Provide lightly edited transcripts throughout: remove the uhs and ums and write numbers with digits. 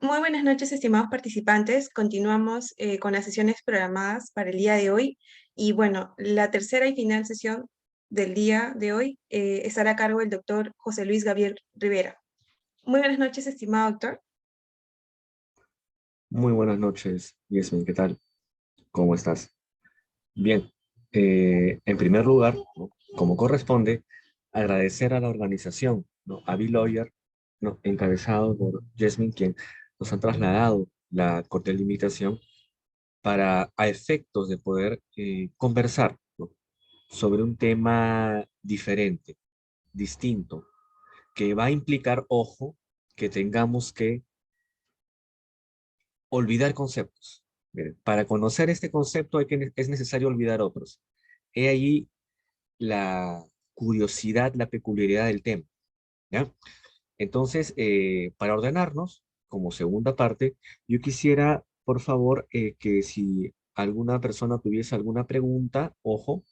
Muy buenas noches, estimados participantes. Continuamos con las sesiones programadas para el día de hoy. Y bueno, la tercera y final sesión del día de hoy estará a cargo del doctor José Luis Gabriel Rivera. Muy buenas noches, estimado doctor. Muy buenas noches, Yasmin, ¿qué tal? ¿Cómo estás? Bien, en primer lugar, ¿no? Como corresponde, agradecer a la organización, ¿no? A B-Lawyer, ¿no? Encabezado por Yasmin, quien nos han trasladado la cordial invitación para, a efectos de poder conversar, ¿no? Sobre un tema diferente, distinto, que va a implicar, ojo, que tengamos que olvidar conceptos. Miren, para conocer este concepto es necesario olvidar otros. He ahí la curiosidad, la peculiaridad del tema, ¿ya? Entonces, para ordenarnos, como segunda parte, yo quisiera, por favor, que si alguna persona tuviese alguna pregunta, ojo,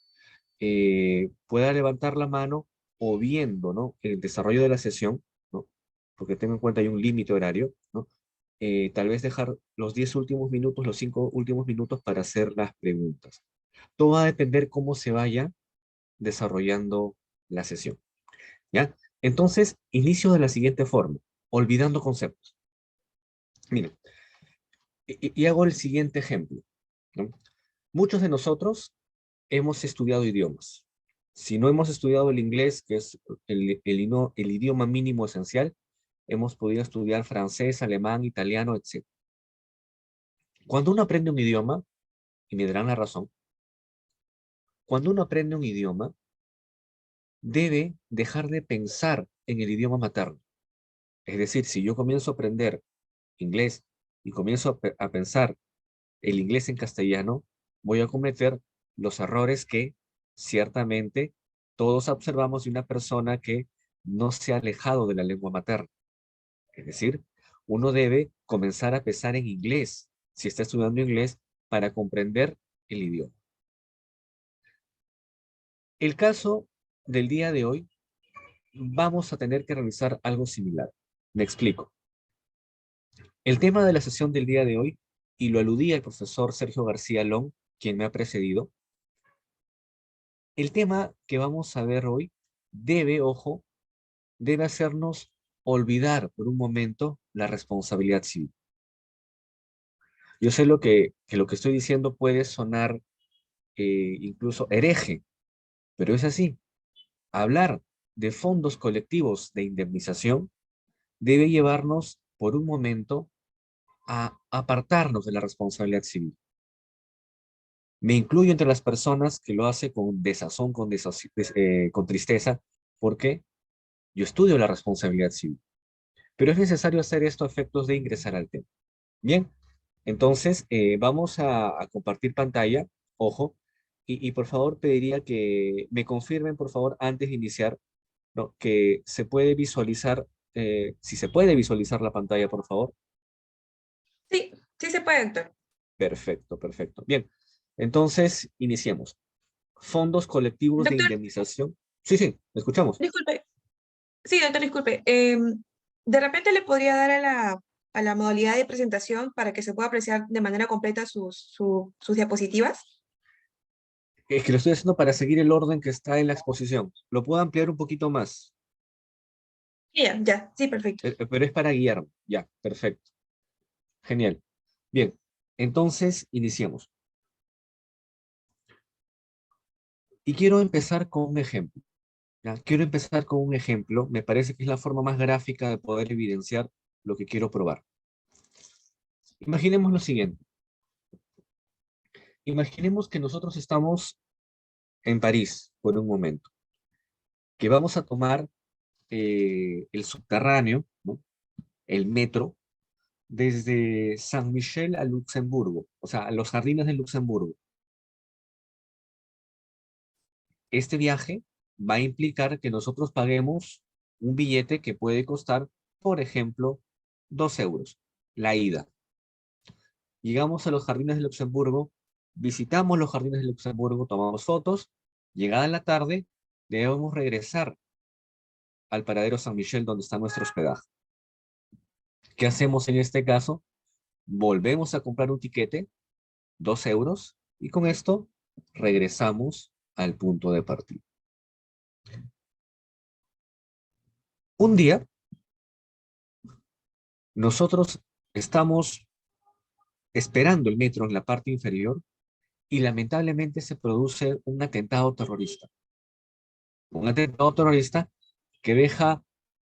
pueda levantar la mano o viendo, ¿no? El desarrollo de la sesión, ¿no? Porque tengo en cuenta hay un límite horario, ¿no? Tal vez dejar los 10 últimos minutos, los 5 últimos minutos para hacer las preguntas. Todo va a depender cómo se vaya desarrollando la sesión, ¿ya? Entonces, inicio de la siguiente forma, olvidando conceptos. Miren, y hago el siguiente ejemplo, ¿no? Muchos de nosotros hemos estudiado idiomas. Si no hemos estudiado el inglés, que es el idioma mínimo esencial, hemos podido estudiar francés, alemán, italiano, etc. Cuando uno aprende un idioma, y me darán la razón, cuando uno aprende un idioma, debe dejar de pensar en el idioma materno. Es decir, si yo comienzo a aprender inglés y comienzo a pensar el inglés en castellano, voy a cometer los errores que ciertamente todos observamos de una persona que no se ha alejado de la lengua materna. Es decir, uno debe comenzar a pensar en inglés, si está estudiando inglés, para comprender el idioma. El caso del día de hoy, vamos a tener que realizar algo similar. Me explico. El tema de la sesión del día de hoy, y lo aludía el profesor Sergio García Long, quien me ha precedido, el tema que vamos a ver hoy debe, ojo, debe hacernos olvidar por un momento la responsabilidad civil. Yo sé que lo que estoy diciendo puede sonar incluso hereje, pero es así. Hablar de fondos colectivos de indemnización debe llevarnos por un momento a apartarnos de la responsabilidad civil. Me incluyo entre las personas que lo hace con desazón, con tristeza, porque yo estudio la responsabilidad civil. Pero es necesario hacer esto a efectos de ingresar al tema. Bien, entonces vamos a compartir pantalla, ojo, y por favor pediría que me confirmen, por favor, antes de iniciar, ¿no? Que se puede visualizar, si se puede visualizar la pantalla, por favor. Sí, sí se puede, doctor. Perfecto, perfecto. Bien, entonces iniciemos. Fondos colectivos de Doctor, indemnización. Sí, sí, escuchamos. disculpe. Sí, doctor, disculpe. De repente le podría dar a la modalidad de presentación para que se pueda apreciar de manera completa sus diapositivas. Es que lo estoy haciendo para seguir el orden que está en la exposición. Lo puedo ampliar un poquito más, Ya, ya, sí, perfecto. pero es para guiarme. Ya, perfecto. Genial. Bien, entonces iniciemos. Y quiero empezar con un ejemplo. ¿Ya? Quiero empezar con un ejemplo. Me parece que es la forma más gráfica de poder evidenciar lo que quiero probar. Imaginemos lo siguiente. Imaginemos que nosotros estamos en París por un momento, que vamos a tomar el subterráneo, ¿no? El metro, desde San Michel a Luxemburgo, o sea, a los jardines de Luxemburgo. Este viaje va a implicar que nosotros paguemos un billete que puede costar, por ejemplo, 2 euros, la ida. Llegamos a los jardines de Luxemburgo, visitamos los jardines de Luxemburgo, tomamos fotos, llegada la tarde, debemos regresar al paradero San Michel donde está nuestro hospedaje. ¿Qué hacemos en este caso? Volvemos a comprar un tiquete, 2 euros, y con esto regresamos al punto de partida. Un día, nosotros estamos esperando el metro en la parte inferior y lamentablemente se produce un atentado terrorista. Un atentado terrorista que deja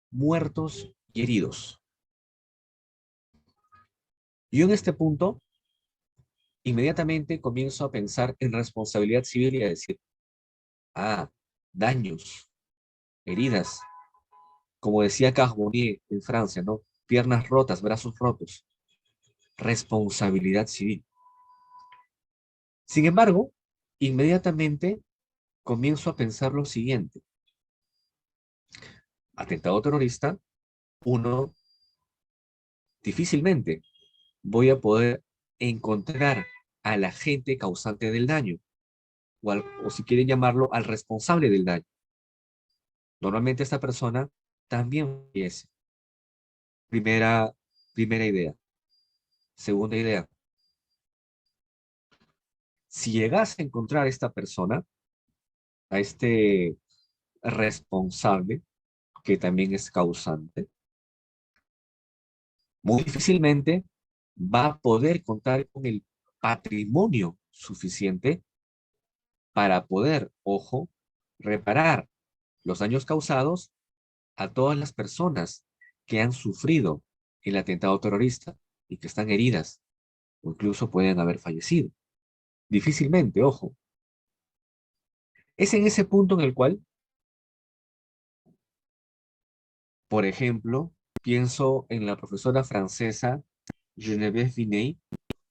muertos y heridos. Yo en este punto, inmediatamente comienzo a pensar en responsabilidad civil y a decir, daños, heridas, como decía Carbonnier en Francia, ¿no? Piernas rotas, brazos rotos, responsabilidad civil. Sin embargo, inmediatamente comienzo a pensar lo siguiente. Atentado terrorista, uno, difícilmente voy a poder encontrar al agente causante del daño, o si quieren llamarlo, al responsable del daño. Normalmente esta persona también fallece. Primera idea. Segunda idea. Si llegas a encontrar a esta persona, a este responsable, que también es causante, muy difícilmente va a poder contar con el patrimonio suficiente para poder, ojo, reparar los daños causados a todas las personas que han sufrido el atentado terrorista y que están heridas o incluso pueden haber fallecido. Difícilmente, ojo. Es en ese punto en el cual, por ejemplo, pienso en la profesora francesa Geneviève Vinay,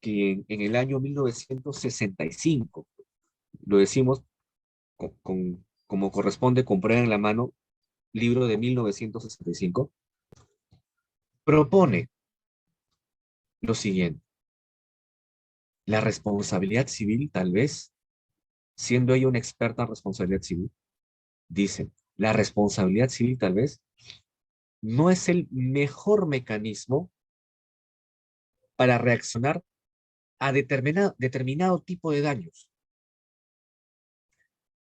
que en el año 1965, lo decimos como corresponde con prueba en la mano, libro de 1965, propone lo siguiente. La responsabilidad civil, tal vez, siendo ella una experta en responsabilidad civil, dice, la responsabilidad civil tal vez no es el mejor mecanismo para reaccionar a determinado tipo de daños.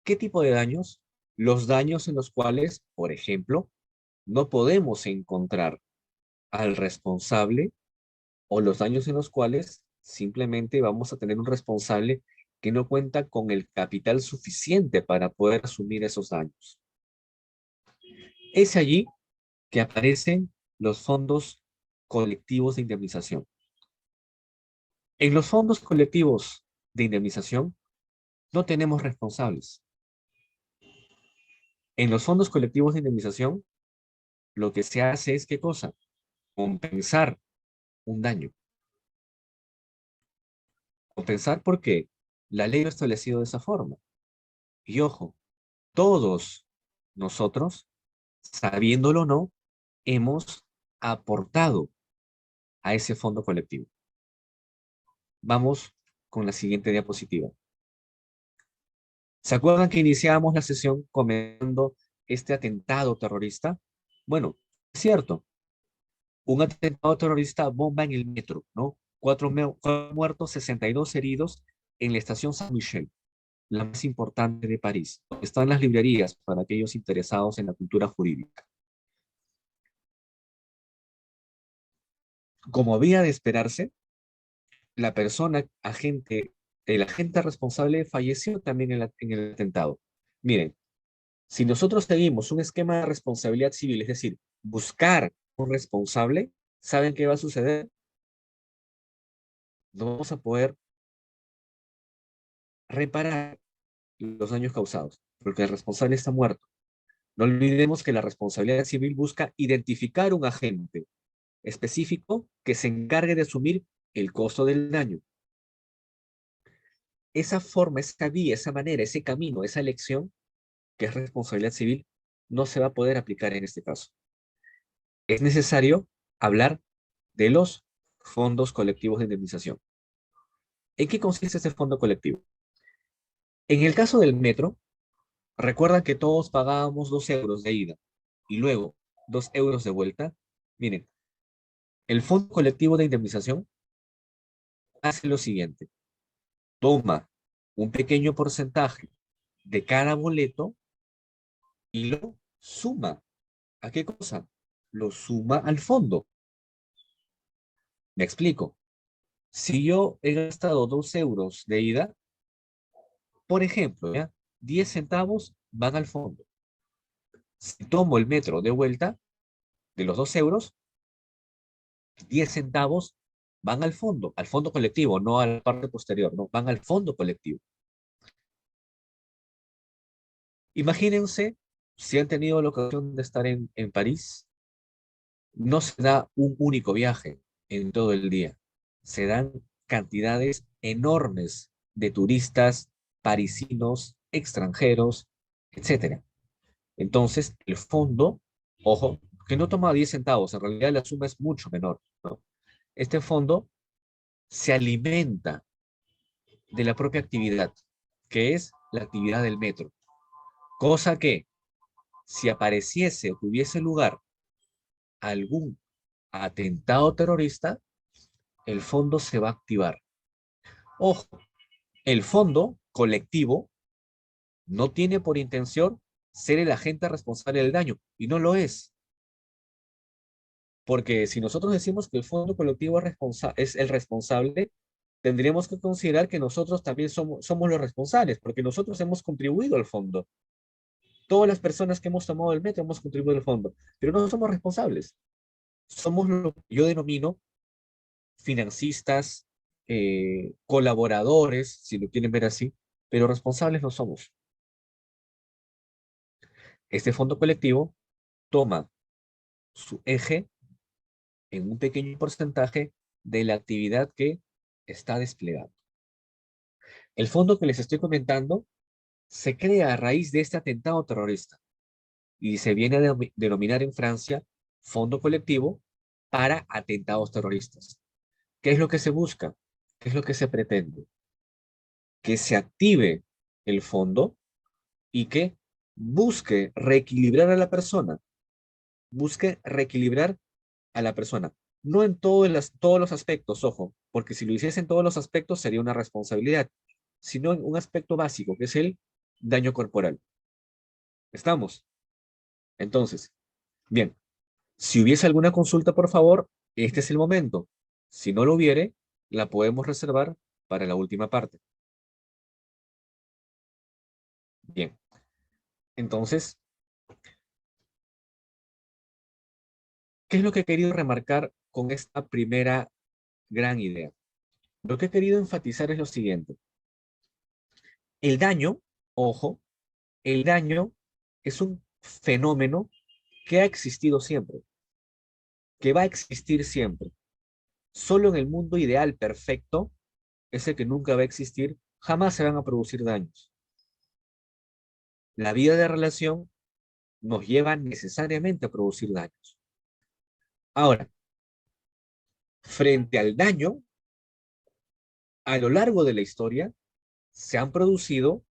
¿Qué tipo de daños? Los daños en los cuales, por ejemplo, no podemos encontrar al responsable o los daños en los cuales simplemente vamos a tener un responsable que no cuenta con el capital suficiente para poder asumir esos daños. Es allí que aparecen los fondos colectivos de indemnización. En los fondos colectivos de indemnización no tenemos responsables. En los fondos colectivos de indemnización lo que se hace es, ¿qué cosa? Compensar un daño. Compensar porque la ley lo ha establecido de esa forma. Y ojo, todos nosotros, sabiéndolo o no, hemos aportado a ese fondo colectivo. Vamos con la siguiente diapositiva. ¿Se acuerdan que iniciamos la sesión comentando este atentado terrorista? Bueno, es cierto, un atentado terrorista bomba en el metro, ¿no? 4 muertos, 62 heridos en la estación Saint-Michel, la más importante de París. Están las librerías para aquellos interesados en la cultura jurídica. Como había de esperarse, la persona, el agente responsable falleció también en el atentado. Miren, si nosotros seguimos un esquema de responsabilidad civil, es decir, buscar un responsable, ¿saben qué va a suceder? No vamos a poder reparar los daños causados, porque el responsable está muerto. No olvidemos que la responsabilidad civil busca identificar un agente específico que se encargue de asumir el costo del daño. Esa forma, esa vía, esa manera, ese camino, esa elección, que es responsabilidad civil, no se va a poder aplicar en este caso. Es necesario hablar de los fondos colectivos de indemnización. ¿En qué consiste este fondo colectivo? En el caso del metro, recuerdan que todos pagábamos 2 euros de ida y luego 2 euros de vuelta. Miren, El Fondo Colectivo de Indemnización hace lo siguiente. Toma un pequeño porcentaje de cada boleto y lo suma. ¿A qué cosa? Lo suma al fondo. Me explico. Si yo he gastado 2 euros de ida, por ejemplo, ¿ya? 10 centavos van al fondo. Si tomo el metro de vuelta, de los 2 euros, 10 centavos van al fondo colectivo, no a la parte posterior, no, van al fondo colectivo. Imagínense, si han tenido la ocasión de estar en París, no se da un único viaje en todo el día. Se dan cantidades enormes de turistas parisinos, extranjeros, etcétera. Entonces, el fondo, ojo, que no toma 10 centavos, en realidad la suma es mucho menor, ¿no? Este fondo se alimenta de la propia actividad, que es la actividad del metro. Cosa que, si apareciese o tuviese lugar algún atentado terrorista, el fondo se va a activar. Ojo, el fondo colectivo no tiene por intención ser el agente responsable del daño, y no lo es. Porque si nosotros decimos que el fondo colectivo es el responsable, tendríamos que considerar que nosotros también somos los responsables, porque nosotros hemos contribuido al fondo. Todas las personas que hemos tomado el metro hemos contribuido al fondo, pero no somos responsables. Somos lo que yo denomino financistas, colaboradores, si lo quieren ver así, pero responsables no somos. Este fondo colectivo toma su eje en un pequeño porcentaje de la actividad que está desplegando. El fondo que les estoy comentando se crea a raíz de este atentado terrorista y se viene a denominar en Francia Fondo Colectivo para Atentados Terroristas. ¿Qué es lo que se busca? ¿Qué es lo que se pretende? Que se active el fondo y que busque reequilibrar a la persona, busque reequilibrar a la persona. No en todos los aspectos, ojo, porque si lo hiciese en todos los aspectos sería una responsabilidad, sino en un aspecto básico, que es el daño corporal. ¿Estamos? Entonces, bien, si hubiese alguna consulta, por favor, este es el momento. Si no lo hubiere, la podemos reservar para la última parte. Bien, entonces, ¿qué es lo que he querido remarcar con esta primera gran idea? Lo que he querido enfatizar es lo siguiente. El daño, ojo, el daño es un fenómeno que ha existido siempre, que va a existir siempre. Solo en el mundo ideal perfecto, ese que nunca va a existir, jamás se van a producir daños. La vida de relación nos lleva necesariamente a producir daños. Ahora, frente al daño, a lo largo de la historia, se han producido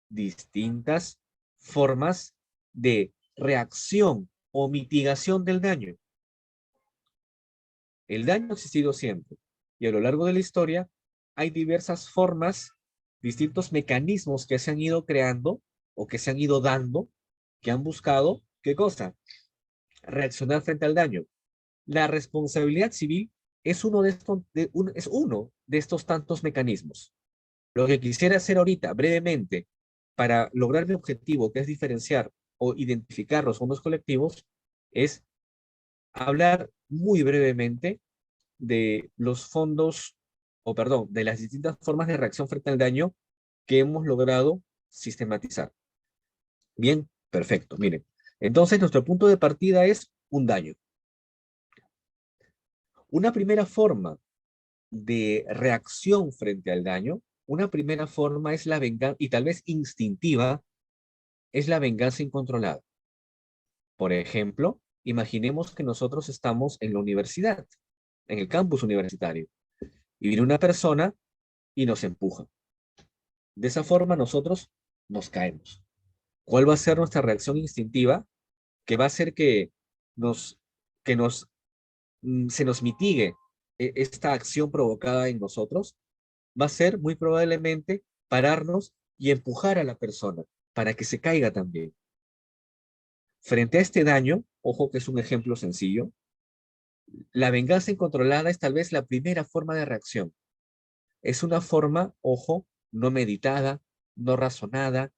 distintas formas de reacción o mitigación del daño. El daño ha existido siempre y a lo largo de la historia hay diversas formas, distintos mecanismos que se han ido creando o que se han ido dando, que han buscado, ¿qué cosa? Reaccionar frente al daño. La responsabilidad civil es es uno de estos tantos mecanismos. Lo que quisiera hacer ahorita, brevemente, para lograr mi objetivo, que es diferenciar o identificar los fondos colectivos, es hablar muy brevemente de los fondos, o perdón, de las distintas formas de reacción frente al daño que hemos logrado sistematizar. Bien, perfecto, miren. Entonces, nuestro punto de partida es un daño. Una primera forma de reacción frente al daño, una primera forma es la venganza, y tal vez instintiva, es la venganza incontrolada. Por ejemplo, imaginemos que nosotros estamos en la universidad, en el campus universitario, y viene una persona y nos empuja. De esa forma nosotros nos caemos. ¿Cuál va a ser nuestra reacción instintiva? Que va a ser nos, que nos se nos mitigue esta acción provocada en nosotros, va a ser muy probablemente pararnos y empujar a la persona para que se caiga también. Frente a este daño, ojo que es un ejemplo sencillo, la venganza incontrolada es tal vez la primera forma de reacción. Es una forma, ojo, no meditada, no razonada,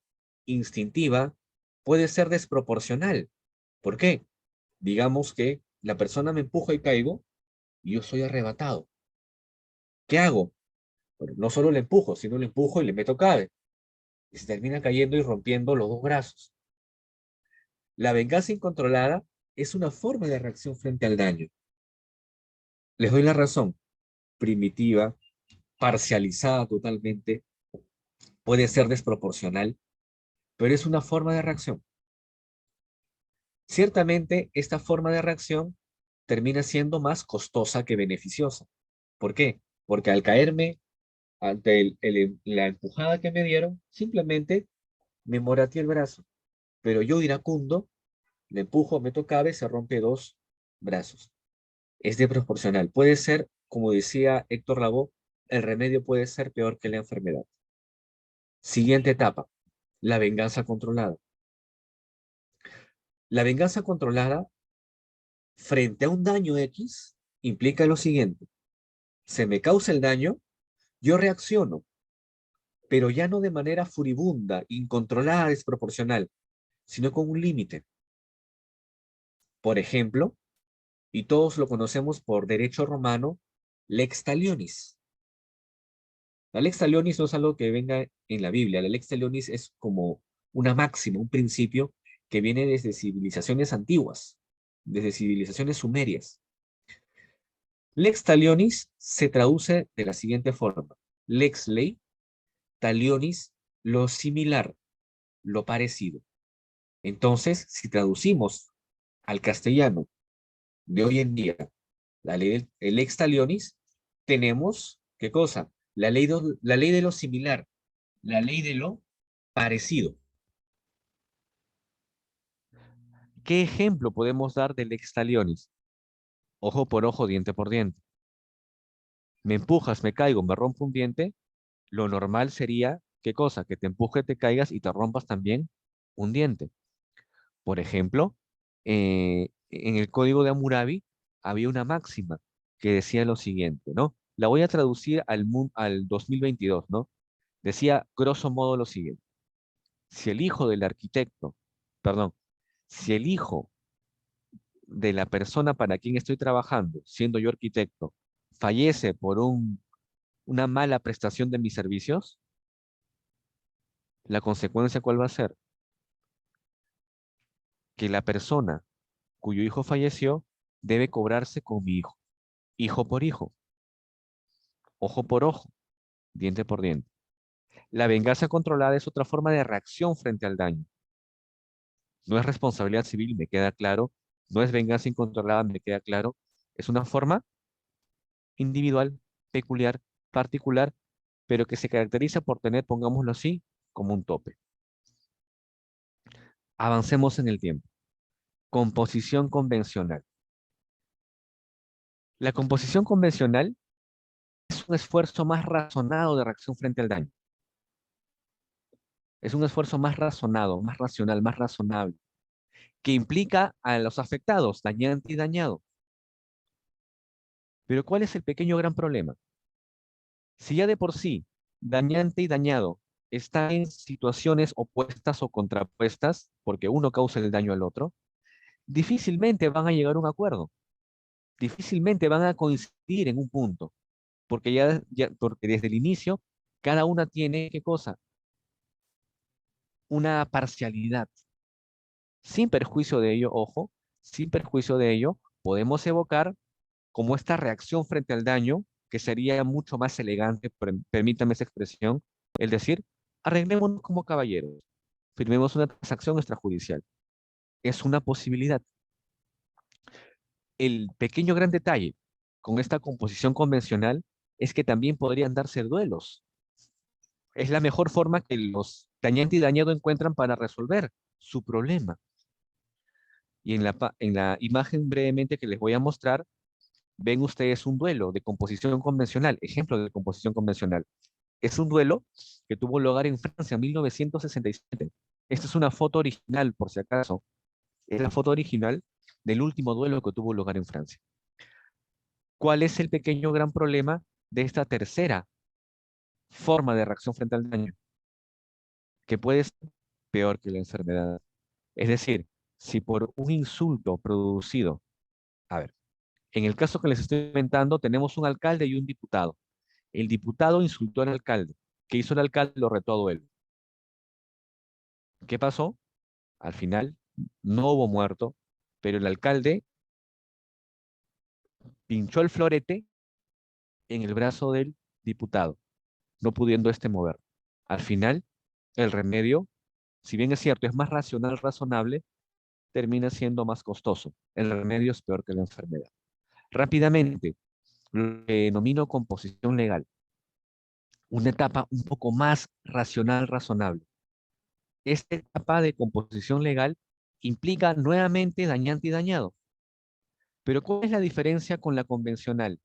instintiva, puede ser desproporcional. ¿Por qué? Digamos que la persona me empuja y caigo y yo soy arrebatado. ¿Qué hago? Bueno, no solo le empujo, sino le empujo y le meto cabe. Y se termina cayendo y rompiendo los dos brazos. La venganza incontrolada es una forma de reacción frente al daño. Les doy la razón. Primitiva, parcializada totalmente, puede ser desproporcional, pero es una forma de reacción. Ciertamente, esta forma de reacción termina siendo más costosa que beneficiosa. ¿Por qué? Porque al caerme ante la empujada que me dieron, simplemente me morateé el brazo. Pero yo iracundo, le empujo, me tocaba y se rompe dos brazos. Es desproporcional. Puede ser, como decía Héctor Lavoe, el remedio puede ser peor que la enfermedad. Siguiente etapa, la venganza controlada. La venganza controlada frente a un daño X implica lo siguiente. Se me causa el daño, yo reacciono, pero ya no de manera furibunda, incontrolada, desproporcional, sino con un límite. Por ejemplo, y todos lo conocemos por derecho romano, lex talionis. La lex talionis no es algo que venga en la Biblia, la lex talionis es como una máxima, un principio que viene desde civilizaciones antiguas, desde civilizaciones sumerias. Lex talionis se traduce de la siguiente forma. Lex ley, talionis, lo similar, lo parecido. Entonces, si traducimos al castellano de hoy en día la ley del lex talionis, tenemos, ¿qué cosa? La ley de lo similar, la ley de lo parecido. ¿Qué ejemplo podemos dar del lex talionis? Ojo por ojo, diente por diente. Me empujas, me caigo, me rompo un diente, lo normal sería, ¿qué cosa? Que te empuje, te caigas y te rompas también un diente. Por ejemplo, en el código de Hammurabi había una máxima que decía lo siguiente, ¿no? La voy a traducir al 2022, ¿no? Decía, grosso modo, lo siguiente. Si el hijo del arquitecto, perdón, si el hijo de la persona para quien estoy trabajando, siendo yo arquitecto, fallece por una mala prestación de mis servicios, la consecuencia, ¿cuál va a ser? Que la persona cuyo hijo falleció debe cobrarse con mi hijo, hijo por hijo, ojo por ojo, diente por diente. La venganza controlada es otra forma de reacción frente al daño. No es responsabilidad civil, me queda claro. No es venganza incontrolada, me queda claro. Es una forma individual, peculiar, particular, pero que se caracteriza por tener, pongámoslo así, como un tope. Avancemos en el tiempo. Composición convencional. La composición convencional es un esfuerzo más razonado de reacción frente al daño. Es un esfuerzo más razonado, más racional, más razonable, que implica a los afectados, dañante y dañado. Pero ¿cuál es el pequeño gran problema? Si ya de por sí, dañante y dañado están en situaciones opuestas o contrapuestas, porque uno causa el daño al otro, difícilmente van a llegar a un acuerdo, difícilmente van a coincidir en un punto, porque porque desde el inicio cada una tiene, ¿qué cosa? Una parcialidad. Sin perjuicio de ello, ojo, sin perjuicio de ello, podemos evocar como esta reacción frente al daño, que sería mucho más elegante, permítame esa expresión, el decir, arreglémonos como caballeros, firmemos una transacción extrajudicial. Es una posibilidad. El pequeño gran detalle con esta composición convencional es que también podrían darse duelos. Es la mejor forma que los dañante y dañado encuentran para resolver su problema. Y en la imagen brevemente que les voy a mostrar, ven ustedes un duelo de composición convencional, ejemplo de composición convencional. Es un duelo que tuvo lugar en Francia en 1967. Esta es una foto original, por si acaso. Es la foto original del último duelo que tuvo lugar en Francia. ¿Cuál es el pequeño gran problema de esta tercera forma de reacción frente al daño? Que puede ser peor que la enfermedad. Es decir, si por un insulto producido, a ver, en el caso que les estoy comentando, tenemos un alcalde y un diputado. El diputado insultó al alcalde. ¿Qué hizo el alcalde? Lo retó a duelo. ¿Qué pasó? Al final no hubo muerto, pero el alcalde pinchó el florete en el brazo del diputado, no pudiendo éste mover. Al final, el remedio, si bien es cierto, es más racional, razonable, termina siendo más costoso. El remedio es peor que la enfermedad. Rápidamente, lo que denomino composición legal, una etapa un poco más racional, razonable. Esta etapa de composición legal implica nuevamente dañante y dañado. Pero ¿cuál es la diferencia con la convencional?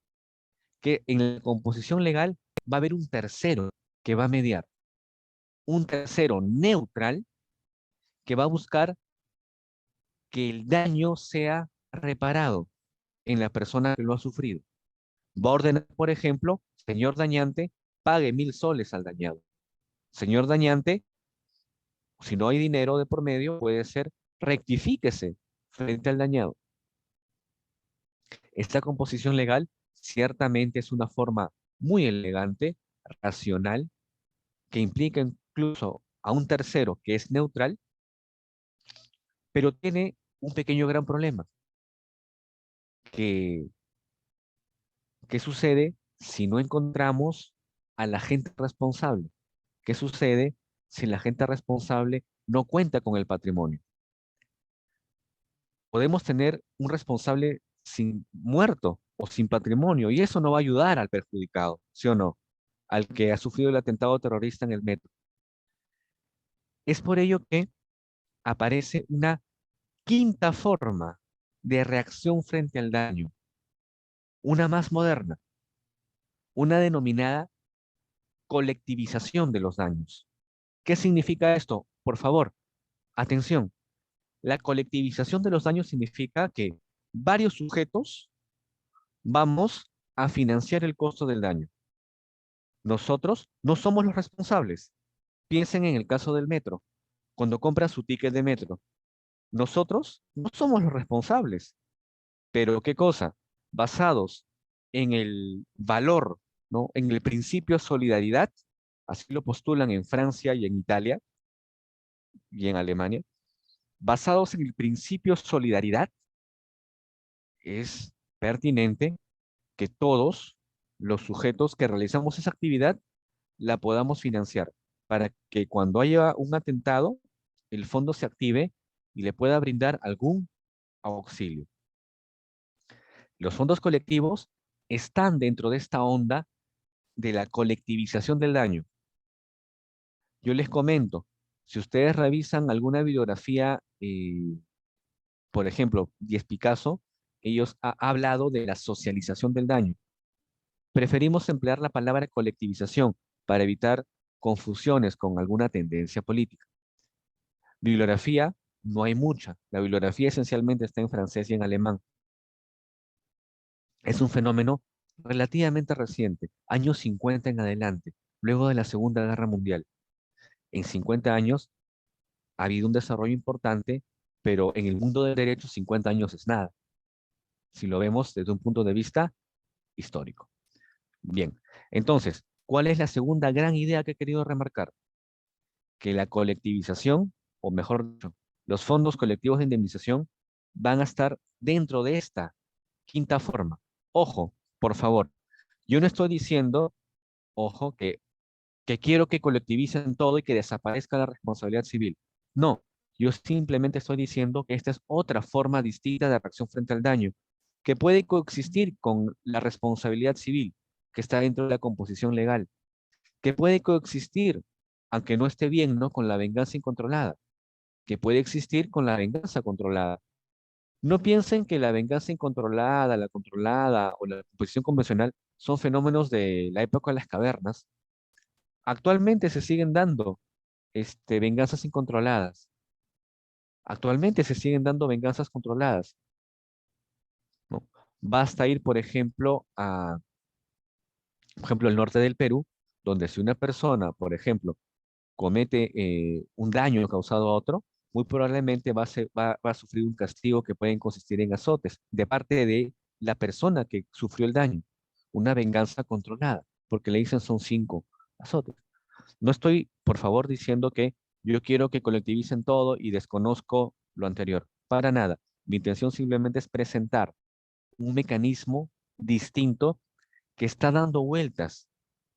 Que en la composición legal va a haber un tercero que va a mediar, un tercero neutral que va a buscar que el daño sea reparado en la persona que lo ha sufrido. Va a ordenar, por ejemplo, señor dañante, pague 1.000 soles al dañado. Señor dañante, si no hay dinero de por medio, puede ser rectifíquese frente al dañado. Esta composición legal ciertamente es una forma muy elegante, racional, que implica incluso a un tercero que es neutral, pero tiene un pequeño gran problema. Que, ¿Qué sucede si no encontramos a la gente responsable? ¿Qué sucede si la gente responsable no cuenta con el patrimonio? Podemos tener un responsable sin muerto o sin patrimonio y eso no va a ayudar al perjudicado, ¿sí o no? Al que ha sufrido el atentado terrorista en el metro. Es por ello que aparece una quinta forma de reacción frente al daño, una más moderna, una denominada colectivización de los daños. ¿Qué significa esto? Por favor, atención. La colectivización de los daños significa que varios sujetos vamos a financiar el costo del daño. Nosotros no somos los responsables. Piensen en el caso del metro, cuando compra su ticket de metro. Nosotros no somos los responsables. Pero ¿qué cosa? Basados en el valor, ¿no? En el principio de solidaridad, así lo postulan en Francia y en Italia y en Alemania, basados en el principio de solidaridad, es pertinente que todos los sujetos que realizamos esa actividad la podamos financiar para que cuando haya un atentado, el fondo se active y le pueda brindar algún auxilio. Los fondos colectivos están dentro de esta onda de la colectivización del daño. Yo les comento, si ustedes revisan alguna bibliografía, por ejemplo, Diez Picasso, ellos ha hablado de la socialización del daño. Preferimos emplear la palabra colectivización para evitar confusiones con alguna tendencia política. Bibliografía, no hay mucha. La bibliografía esencialmente está en francés y en alemán. Es un fenómeno relativamente reciente, años 50 en adelante, luego de la Segunda Guerra Mundial. En 50 años ha habido un desarrollo importante, pero en el mundo del derecho 50 años es nada, si lo vemos desde un punto de vista histórico. Bien, entonces, ¿cuál es la segunda gran idea que he querido remarcar? Que la colectivización, o mejor dicho, los fondos colectivos de indemnización van a estar dentro de esta quinta forma. Ojo, por favor, yo no estoy diciendo, ojo, que quiero que colectivicen todo y que desaparezca la responsabilidad civil. No, yo simplemente estoy diciendo que esta es otra forma distinta de reacción frente al daño, que puede coexistir con la responsabilidad civil, que está dentro de la composición legal, que puede coexistir, aunque no esté bien, ¿no? Con la venganza incontrolada, que puede existir con la venganza controlada, No piensen que la venganza incontrolada, la controlada o la composición convencional son fenómenos de la época de las cavernas. Actualmente se siguen dando venganzas incontroladas. Actualmente se siguen dando venganzas controladas, ¿no? Basta ir, por ejemplo, al norte del Perú, donde si una persona, por ejemplo, comete un daño causado a otro, muy probablemente va a sufrir un castigo que puede consistir en azotes de parte de la persona que sufrió el daño, una venganza controlada, porque le dicen son 5 azotes. No estoy, por favor, diciendo que yo quiero que colectivicen todo y desconozco lo anterior. Para nada. Mi intención simplemente es presentar un mecanismo distinto que está dando vueltas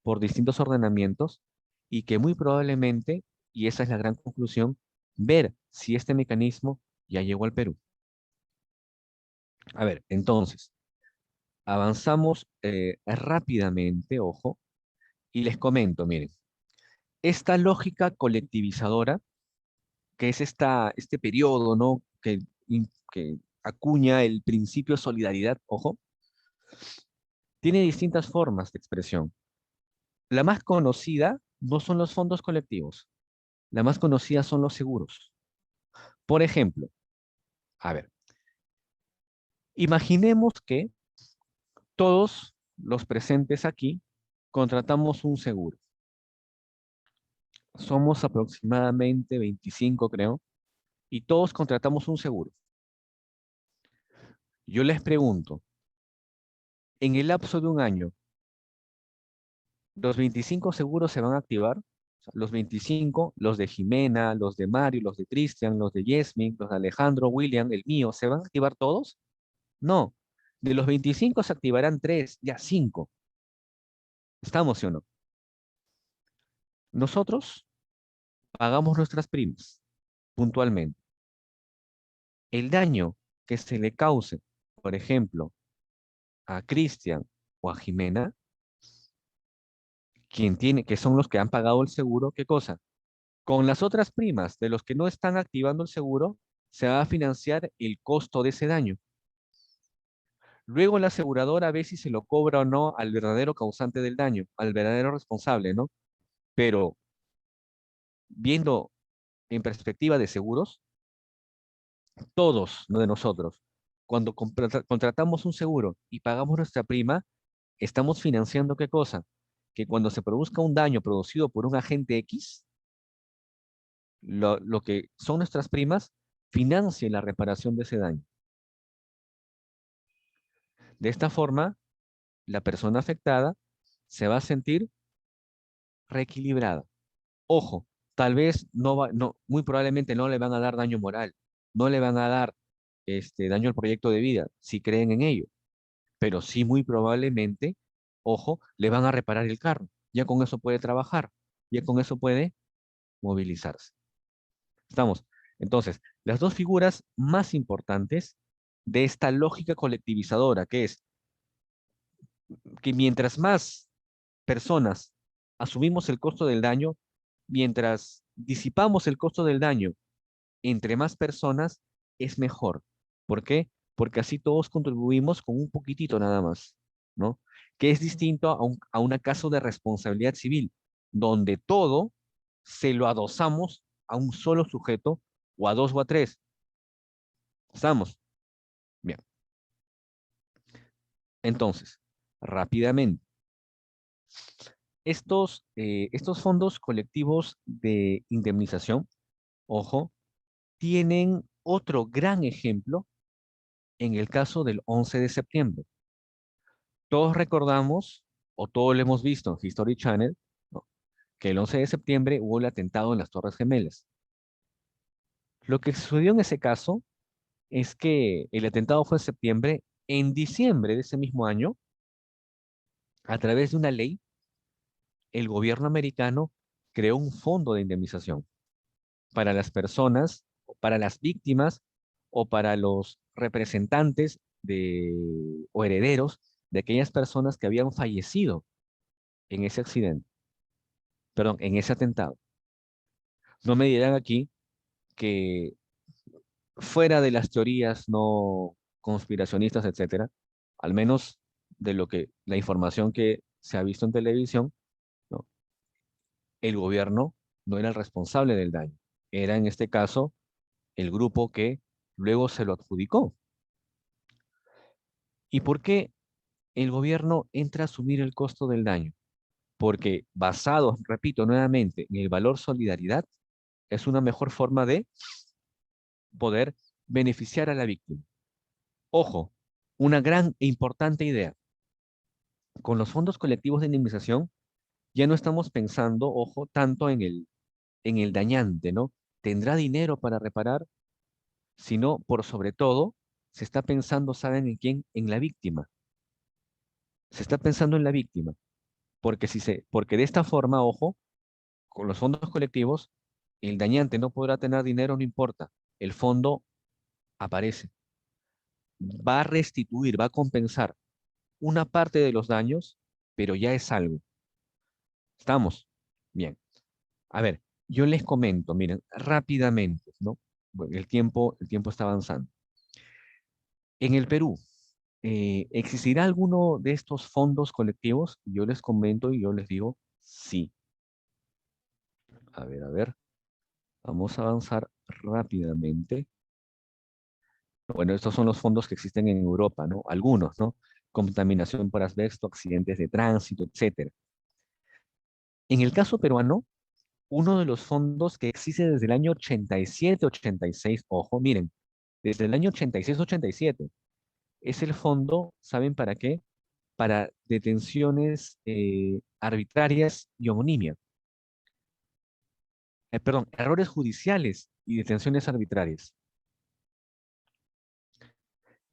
por distintos ordenamientos y que muy probablemente, y esa es la gran conclusión, ver si este mecanismo ya llegó al Perú. A ver, entonces, avanzamos rápidamente, ojo, y les comento, miren, esta lógica colectivizadora, que es este periodo, ¿no? Que acuña el principio de solidaridad, ojo, tiene distintas formas de expresión. La más conocida no son los fondos colectivos, la más conocida son los seguros. Por ejemplo, a ver, imaginemos que todos los presentes aquí contratamos un seguro. Somos aproximadamente 25, creo, y todos contratamos un seguro. Yo les pregunto, en el lapso de un año, ¿los 25 seguros se van a activar? O sea, los 25, los de Jimena, los de Mario, los de Cristian, los de Yasmin, los de Alejandro, William, el mío, ¿se van a activar todos? No. De los 25 se activarán 3, ya 5. ¿Estamos, sí o no? Nosotros pagamos nuestras primas puntualmente. El daño que se le cause, por ejemplo, a Cristian o a Jimena, que son los que han pagado el seguro, ¿qué cosa? Con las otras primas de los que no están activando el seguro, se va a financiar el costo de ese daño. Luego la aseguradora ve si se lo cobra o no al verdadero causante del daño, al verdadero responsable, ¿no? Pero viendo en perspectiva de seguros, todos, no de nosotros, cuando contratamos un seguro y pagamos nuestra prima, estamos financiando ¿qué cosa? Que cuando se produzca un daño producido por un agente X, lo que son nuestras primas financie la reparación de ese daño. De esta forma, la persona afectada se va a sentir reequilibrada. Ojo, tal vez muy probablemente no le van a dar daño moral, no le van a dar daño al proyecto de vida, si creen en ello, pero sí muy probablemente, ojo, le van a reparar el carro. Ya con eso puede trabajar, ya con eso puede movilizarse. Estamos. Entonces, las dos figuras más importantes de esta lógica colectivizadora, que es que mientras más personas asumimos el costo del daño, mientras disipamos el costo del daño entre más personas, es mejor. ¿Por qué? Porque así todos contribuimos con un poquitito nada más, ¿no? Que es distinto a un caso de responsabilidad civil, donde todo se lo adosamos a un solo sujeto, o a dos o a tres. ¿Estamos? Bien. Entonces, rápidamente, estos fondos colectivos de indemnización, ojo, tienen otro gran ejemplo en el caso del 11 de septiembre. Todos recordamos, o todos lo hemos visto en History Channel, ¿no? Que el 11 de septiembre hubo el atentado en las Torres Gemelas. Lo que sucedió en ese caso es que el atentado fue en septiembre. En diciembre de ese mismo año, a través de una ley, el gobierno americano creó un fondo de indemnización para las personas, para las víctimas o para los representantes o herederos de aquellas personas que habían fallecido en ese accidente, perdón, en ese atentado. No me dirán aquí que fuera de las teorías no conspiracionistas, etcétera, al menos de lo que la información que se ha visto en televisión, ¿no? El gobierno no era el responsable del daño, era en este caso el grupo que luego se lo adjudicó. ¿Y por qué el gobierno entra a asumir el costo del daño? Porque basado, repito nuevamente, en el valor solidaridad, es una mejor forma de poder beneficiar a la víctima. Ojo, una gran e importante idea. Con los fondos colectivos de indemnización ya no estamos pensando, ojo, tanto en el dañante, ¿no? ¿Tendrá dinero para reparar? Sino, por sobre todo, se está pensando, ¿saben en quién? En la víctima. Se está pensando en la víctima, porque de esta forma, ojo, con los fondos colectivos, el dañante no podrá tener dinero, no importa. El fondo aparece, va a restituir, va a compensar una parte de los daños, pero ya es algo. ¿Estamos? Bien. A ver, yo les comento, miren, rápidamente, ¿no? Bueno, el tiempo está avanzando. En el Perú, ¿existirá alguno de estos fondos colectivos? Yo les comento y yo les digo sí. A ver, vamos a avanzar rápidamente. Bueno, estos son los fondos que existen en Europa, ¿no? Algunos, ¿no? Contaminación por asbesto, accidentes de tránsito, etcétera. En el caso peruano, uno de los fondos que existe desde el año 87-86, ojo, miren, desde el año 86-87, es el fondo, ¿saben para qué? Para detenciones arbitrarias y homonimia. Perdón, errores judiciales y detenciones arbitrarias.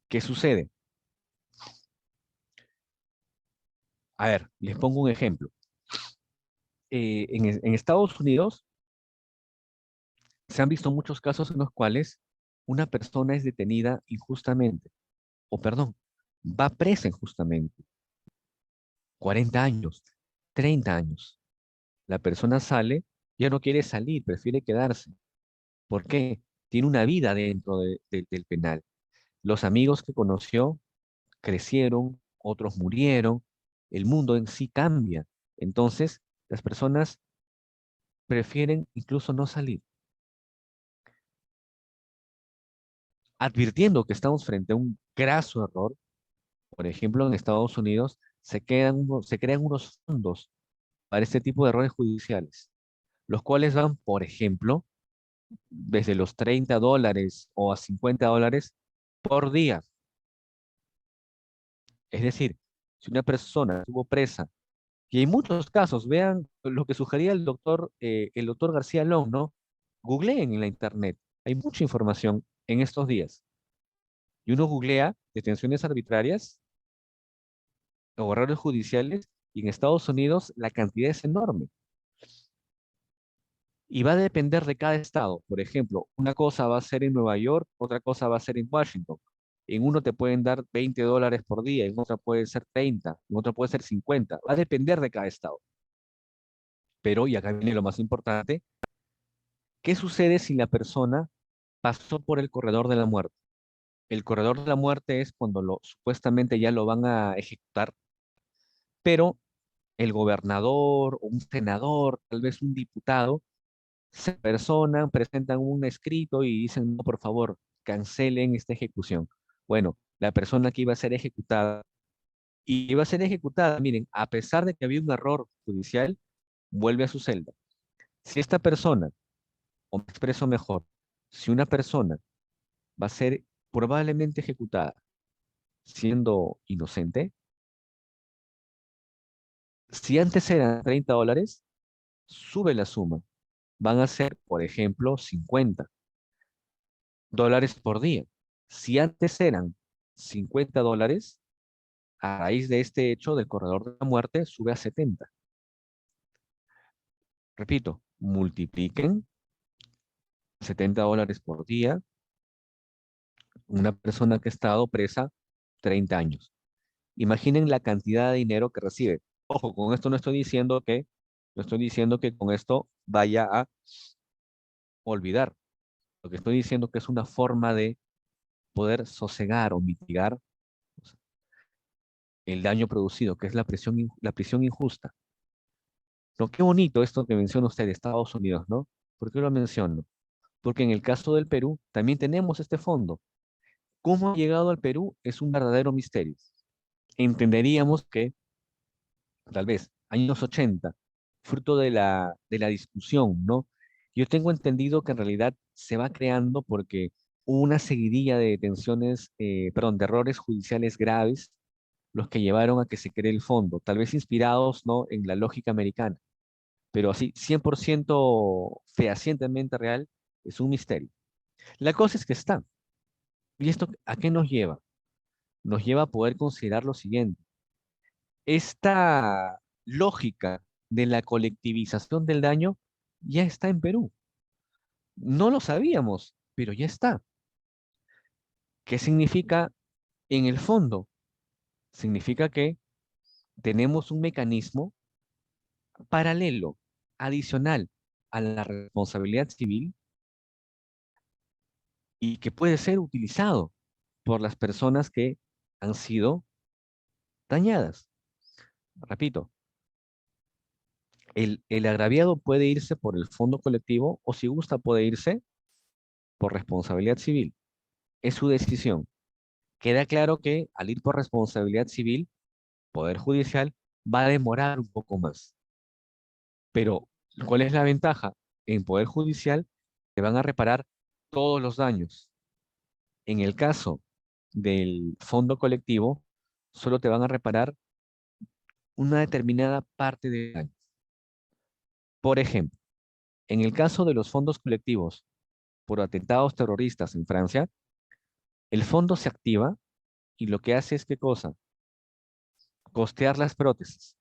¿Qué sucede? A ver, les pongo un ejemplo. En Estados Unidos se han visto muchos casos en los cuales una persona es detenida injustamente, o perdón, va presa injustamente, 40 años, 30 años. La persona sale, ya no quiere salir, prefiere quedarse. ¿Por qué? Tiene una vida dentro del penal. Los amigos que conoció crecieron, otros murieron, el mundo en sí cambia. Entonces, las personas prefieren incluso no salir, advirtiendo que estamos frente a un graso error. Por ejemplo, en Estados Unidos se crean unos fondos para este tipo de errores judiciales, los cuales van, por ejemplo, desde los $30 o a $50 por día. Es decir, si una persona estuvo presa, y hay muchos casos, vean lo que sugería el doctor García Long, ¿no? Googleen en la internet, hay mucha información en estos días. Y uno googlea detenciones arbitrarias o errores judiciales, y en Estados Unidos la cantidad es enorme. Y va a depender de cada estado. Por ejemplo, una cosa va a ser en Nueva York, otra cosa va a ser en Washington. En uno te pueden dar $20 por día, en otra puede ser 30, en otra puede ser 50. Va a depender de cada estado. Pero, y acá viene lo más importante, ¿qué sucede si la persona pasó por el corredor de la muerte? El corredor de la muerte es cuando supuestamente ya lo van a ejecutar, pero el gobernador o un senador, tal vez un diputado, se personan, presentan un escrito y dicen, no, por favor, cancelen esta ejecución. Bueno, la persona que iba a ser ejecutada, miren, a pesar de que había un error judicial, vuelve a su celda. Si esta persona, o me expreso mejor, si una persona va a ser probablemente ejecutada siendo inocente, si antes eran $30, sube la suma. Van a ser, por ejemplo, $50 por día. Si antes eran $50, a raíz de este hecho del corredor de la muerte, sube a 70. Repito, multipliquen $70 por día, una persona que ha estado presa 30 años. Imaginen la cantidad de dinero que recibe. Ojo, con esto no estoy diciendo que con esto vaya a olvidar. Lo que estoy diciendo que es una forma de poder sosegar o mitigar el daño producido, que es la prisión injusta. No, qué bonito esto que menciona usted de Estados Unidos, ¿no? ¿Por qué lo menciono? Porque en el caso del Perú también tenemos este fondo. ¿Cómo ha llegado al Perú? Es un verdadero misterio. Entenderíamos que tal vez años 80, fruto de la discusión, ¿no? Yo tengo entendido que en realidad se va creando porque hubo una seguidilla de detenciones, perdón, de errores judiciales graves, los que llevaron a que se cree el fondo, tal vez inspirados, ¿no?, en la lógica americana, pero así 100% fehacientemente real, es un misterio. La cosa es que está. ¿Y esto a qué nos lleva? Nos lleva a poder considerar lo siguiente. Esta lógica de la colectivización del daño ya está en Perú. No lo sabíamos, pero ya está. ¿Qué significa en el fondo? Significa que tenemos un mecanismo paralelo, adicional a la responsabilidad civil y que puede ser utilizado por las personas que han sido dañadas. Repito, el agraviado puede irse por el fondo colectivo o si gusta puede irse por responsabilidad civil. Es su decisión. Queda claro que al ir por responsabilidad civil, Poder Judicial va a demorar un poco más. Pero, ¿cuál es la ventaja? En Poder Judicial te van a reparar todos los daños. En el caso del fondo colectivo, solo te van a reparar una determinada parte del daño. Por ejemplo, en el caso de los fondos colectivos por atentados terroristas en Francia, el fondo se activa y lo que hace es ¿qué cosa? Costear las prótesis,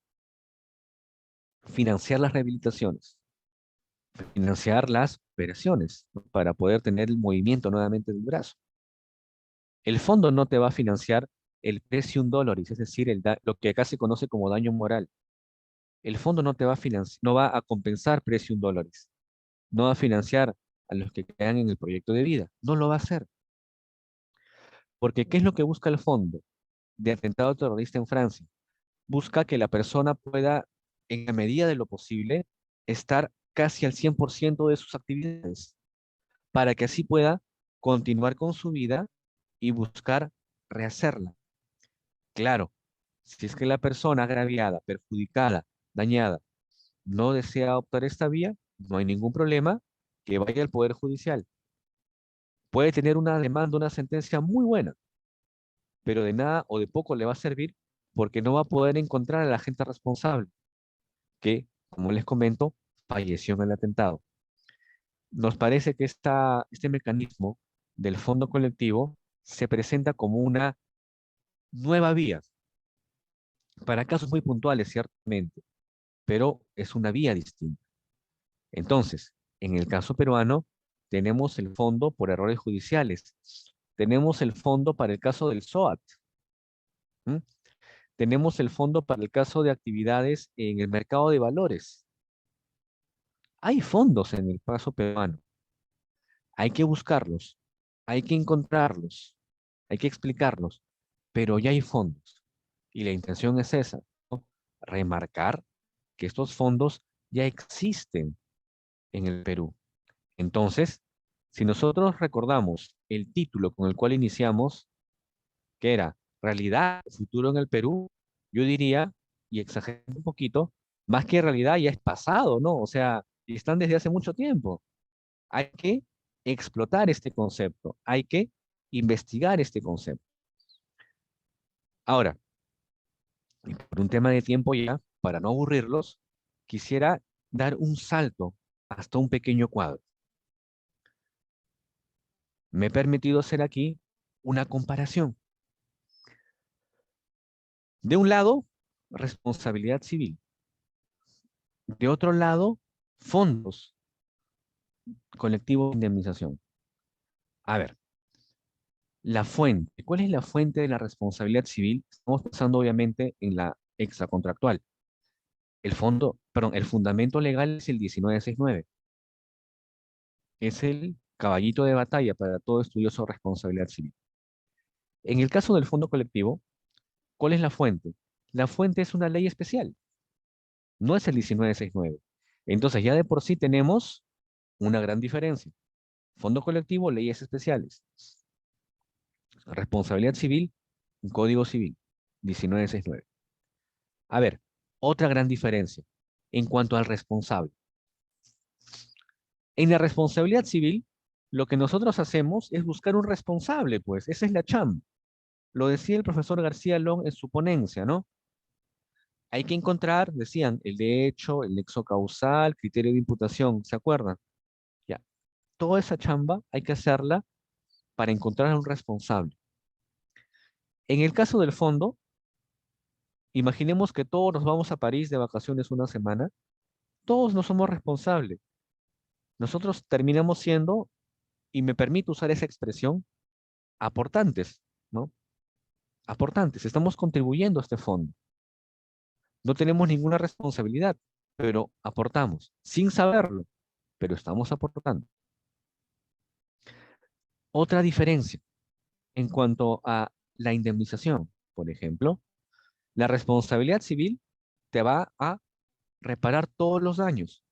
financiar las rehabilitaciones, financiar las operaciones, ¿no?, para poder tener el movimiento nuevamente del brazo. El fondo no te va a financiar el precium doloris, es decir, lo que acá se conoce como daño moral. El fondo no te va a no va a compensar precium doloris, no va a financiar a los que quedan en el proyecto de vida, no lo va a hacer. Porque ¿qué es lo que busca el fondo de atentado terrorista en Francia? Busca que la persona pueda, en la medida de lo posible, estar casi al 100% de sus actividades, para que así pueda continuar con su vida y buscar rehacerla. Claro, si es que la persona agraviada, perjudicada, dañada, no desea optar esta vía, no hay ningún problema, que vaya al Poder Judicial. Puede tener una demanda, una sentencia muy buena, pero de nada o de poco le va a servir porque no va a poder encontrar al agente responsable, que, como les comento, falleció en el atentado. Nos parece que este mecanismo del fondo colectivo se presenta como una nueva vía para casos muy puntuales, ciertamente, pero es una vía distinta. Entonces, en el caso peruano, tenemos el fondo por errores judiciales, tenemos el fondo para el caso del SOAT, ¿m? Tenemos el fondo para el caso de actividades en el mercado de valores. Hay fondos en el caso peruano. Hay que buscarlos, hay que encontrarlos, hay que explicarlos, pero ya hay fondos. Y la intención es esa, ¿no? Remarcar que estos fondos ya existen en el Perú. Entonces, si nosotros recordamos el título con el cual iniciamos, que era Realidad, Futuro en el Perú, yo diría, y exagerando un poquito, más que realidad ya es pasado, ¿no? O sea, están desde hace mucho tiempo. Hay que explotar este concepto, hay que investigar este concepto. Ahora, y por un tema de tiempo ya, para no aburrirlos, quisiera dar un salto hasta un pequeño cuadro. Me he permitido hacer aquí una comparación. De un lado, responsabilidad civil. De otro lado, fondos colectivos de indemnización. A ver, la fuente. ¿Cuál es la fuente de la responsabilidad civil? Estamos pensando obviamente en la extracontractual. El fundamento legal es el 1969. Es el caballito de batalla para todo estudioso de responsabilidad civil. En el caso del fondo colectivo, ¿cuál es la fuente? La fuente es una ley especial, no es el 1969. Entonces ya de por sí tenemos una gran diferencia. Fondo colectivo, leyes especiales. Responsabilidad civil, un código civil, 1969. A ver, otra gran diferencia en cuanto al responsable. En la responsabilidad civil, lo que nosotros hacemos es buscar un responsable, pues, esa es la chamba. Lo decía el profesor García Long en su ponencia, ¿no? Hay que encontrar, decían, el de hecho, el nexo causal, criterio de imputación, ¿se acuerdan? Ya, toda esa chamba hay que hacerla para encontrar a un responsable. En el caso del fondo, imaginemos que todos nos vamos a París de vacaciones una semana, todos no somos responsables. Nosotros terminamos siendo, y me permito usar esa expresión, aportantes, ¿no? Aportantes, estamos contribuyendo a este fondo. No tenemos ninguna responsabilidad, pero aportamos, sin saberlo, pero estamos aportando. Otra diferencia en cuanto a la indemnización, por ejemplo, la responsabilidad civil te va a reparar todos los daños.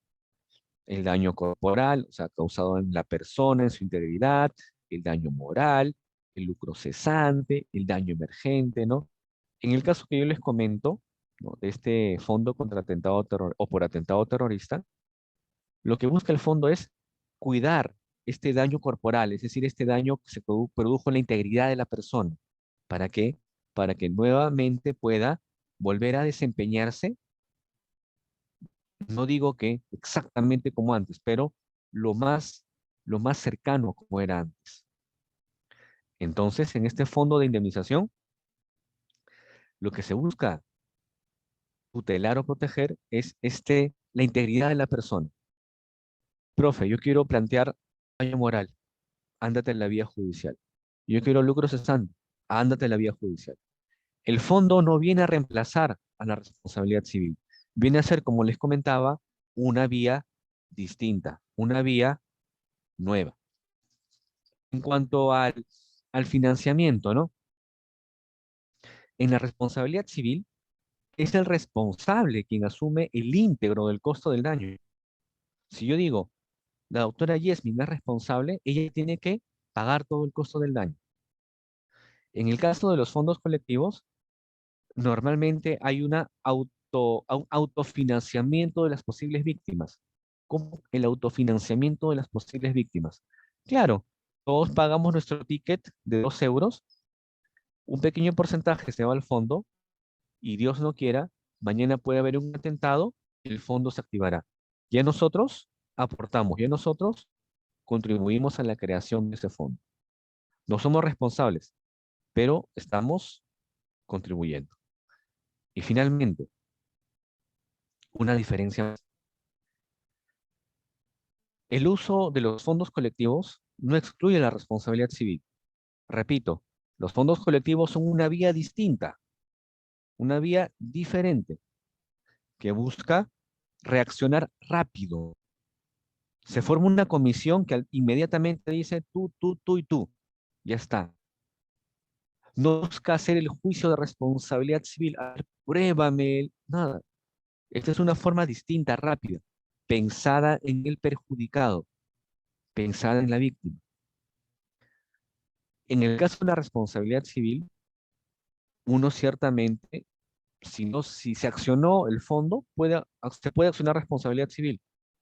El daño corporal, o sea, causado en la persona, en su integridad, el daño moral, el lucro cesante, el daño emergente, ¿no? En el caso que yo les comento, ¿no?, de este fondo contra atentado terror o por atentado terrorista, lo que busca el fondo es cuidar este daño corporal, es decir, este daño que se produjo en la integridad de la persona. ¿Para qué? Para que nuevamente pueda volver a desempeñarse, no digo que exactamente como antes, pero lo más, lo más cercano como era antes. Entonces, en este fondo de indemnización, lo que se busca tutelar o proteger es la integridad de la persona. Profe, yo quiero plantear daño moral, ándate en la vía judicial. Yo quiero lucro cesante, ándate en la vía judicial. El fondo no viene a reemplazar a la responsabilidad civil, viene a ser, como les comentaba, una vía distinta, una vía nueva. En cuanto al financiamiento, ¿no? En la responsabilidad civil es el responsable quien asume el íntegro del costo del daño. Si yo digo, la doctora Yesmin es responsable, ella tiene que pagar todo el costo del daño. En el caso de los fondos colectivos, normalmente hay un autofinanciamiento de las posibles víctimas. ¿Cómo el autofinanciamiento de las posibles víctimas? Claro, todos pagamos nuestro ticket de 2 euros, un pequeño porcentaje se va al fondo y Dios no quiera, mañana puede haber un atentado, el fondo se activará. Ya nosotros aportamos, ya nosotros contribuimos a la creación de ese fondo. No somos responsables, pero estamos contribuyendo. Y finalmente, una diferencia. El uso de los fondos colectivos no excluye la responsabilidad civil. Repito, los fondos colectivos son una vía distinta, una vía diferente, que busca reaccionar rápido. Se forma una comisión que inmediatamente dice tú y tú. Ya está. No busca hacer el juicio de responsabilidad civil. A ver, pruébame. Nada. Esta es una forma distinta, rápida, pensada en el perjudicado, pensada en la víctima. En el caso de la responsabilidad civil, uno ciertamente, si se accionó el fondo, se puede accionar responsabilidad civil.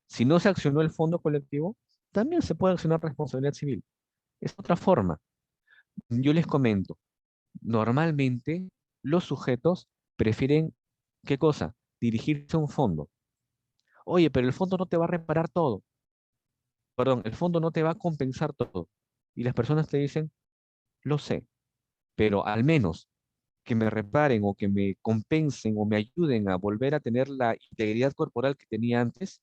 Si no se accionó el fondo colectivo, también se puede accionar responsabilidad civil. Es otra forma. Yo les comento, normalmente los sujetos prefieren, ¿qué cosa? Dirigirse a un fondo. Oye, pero el fondo no te va a reparar todo. Perdón, el fondo no te va a compensar todo. Y las personas te dicen, lo sé, pero al menos que me reparen o que me compensen o me ayuden a volver a tener la integridad corporal que tenía antes,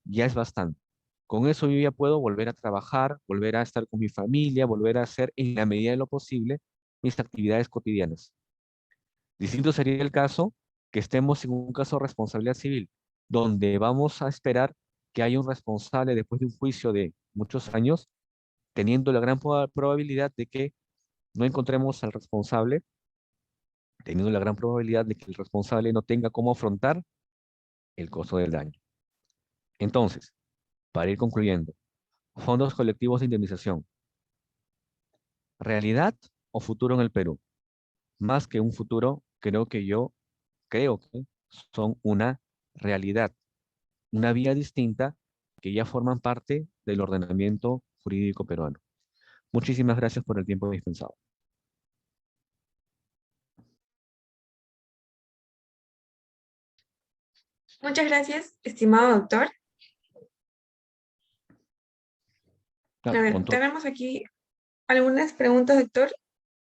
ya es bastante. Con eso yo ya puedo volver a trabajar, volver a estar con mi familia, volver a hacer en la medida de lo posible mis actividades cotidianas. Distinto sería el caso que estemos en un caso de responsabilidad civil, donde vamos a esperar que haya un responsable después de un juicio de muchos años teniendo la gran probabilidad de que no encontremos al responsable, teniendo la gran probabilidad de que el responsable no tenga cómo afrontar el costo del daño. Entonces, para ir concluyendo, fondos colectivos de indemnización, ¿realidad o futuro en el Perú? Más que un futuro, creo que son una realidad, una vía distinta que ya forman parte del ordenamiento jurídico peruano. Muchísimas gracias por el tiempo dispensado. Muchas gracias, estimado doctor. A ver, Con todo. tenemos aquí algunas preguntas, doctor.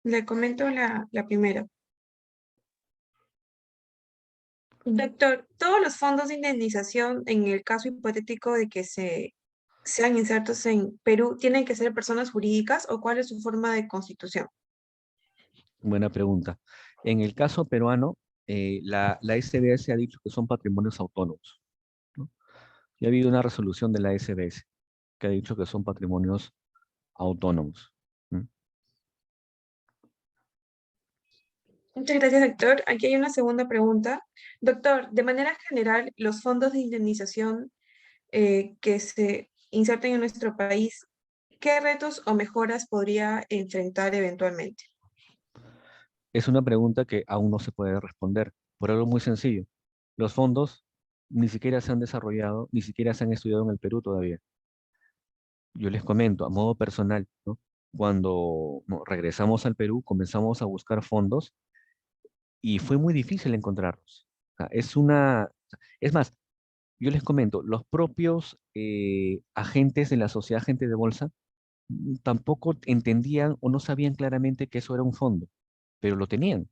Le comento la primera. Doctor, ¿todos los fondos de indemnización, en el caso hipotético de que sean insertos en Perú, tienen que ser personas jurídicas o cuál es su forma de constitución? Buena pregunta. En el caso peruano, la SBS ha dicho que son patrimonios autónomos, ¿no? Y ha habido una resolución de la SBS que ha dicho que son patrimonios autónomos. ¿Mm? Muchas gracias, doctor. Aquí hay una segunda pregunta. Doctor, de manera general, los fondos de indemnización que se inserten en nuestro país, ¿qué retos o mejoras podría enfrentar eventualmente? Es una pregunta que aún no se puede responder por algo muy sencillo. Los fondos ni siquiera se han desarrollado, ni siquiera se han estudiado en el Perú todavía. Yo les comento a modo personal, ¿no? Cuando no, regresamos al Perú, comenzamos a buscar fondos y fue muy difícil encontrarlos. O sea, es más, yo les comento, los propios agentes de la sociedad, agentes de bolsa, tampoco entendían o no sabían claramente que eso era un fondo, pero lo tenían.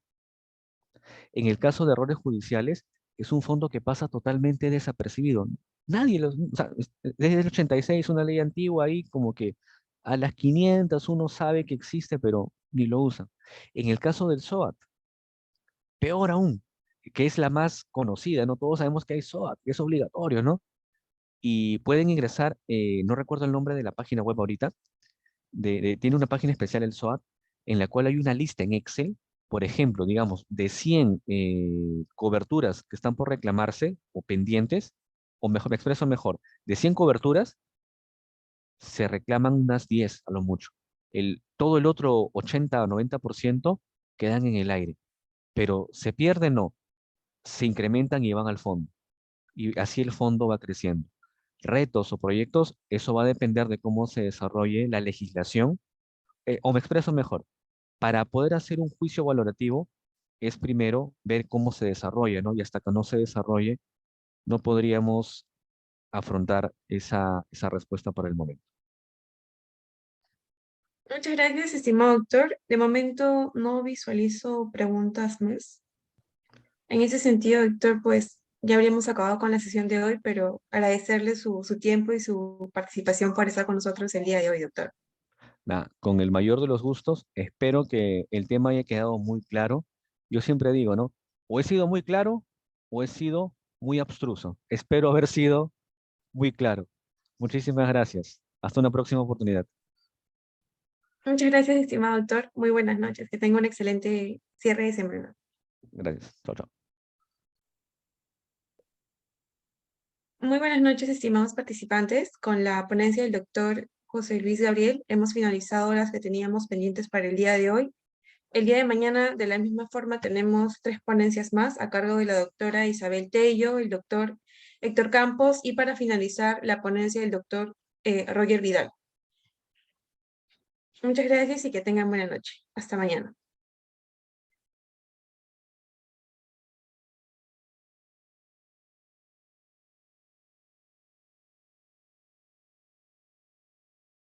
En el caso de errores judiciales, es un fondo que pasa totalmente desapercibido. O sea, desde el 86, una ley antigua ahí, como que a las 500 uno sabe que existe, pero ni lo usa. En el caso del SOAT, peor aún, que es la más conocida, ¿no? Todos sabemos que hay SOAT, que es obligatorio, ¿no? Y pueden ingresar, no recuerdo el nombre de la página web ahorita, tiene una página especial el SOAT, en la cual hay una lista en Excel, por ejemplo, digamos, de 100 coberturas que están por reclamarse o pendientes, o mejor, me expreso mejor, de 100 coberturas, se reclaman unas 10 a lo mucho. Todo el otro 80 o 90% quedan en el aire, pero se pierden, no, se incrementan y van al fondo. Y así el fondo va creciendo. Retos o proyectos, eso va a depender de cómo se desarrolle la legislación, o me expreso mejor, para poder hacer un juicio valorativo es primero ver cómo se desarrolla, ¿no? Y hasta que no se desarrolle, no podríamos afrontar esa respuesta por el momento. Muchas gracias, estimado doctor. De momento no visualizo preguntas más. En ese sentido, doctor, pues ya habríamos acabado con la sesión de hoy, pero agradecerle su tiempo y su participación por estar con nosotros el día de hoy, doctor. Nada, con el mayor de los gustos, espero que el tema haya quedado muy claro. Yo siempre digo, ¿no? O he sido muy claro o he sido muy abstruso. Espero haber sido muy claro. Muchísimas gracias. Hasta una próxima oportunidad. Muchas gracias, estimado doctor. Muy buenas noches. Que tenga un excelente cierre de semana. Gracias. Chao, chao. Muy buenas noches, estimados participantes. Con la ponencia del doctor José Luis Gabriel, hemos finalizado las que teníamos pendientes para el día de hoy. El día de mañana, de la misma forma, tenemos 3 ponencias más a cargo de la doctora Isabel Tello, el doctor Héctor Campos y para finalizar la ponencia del doctor Roger Vidal. Muchas gracias y que tengan buena noche. Hasta mañana.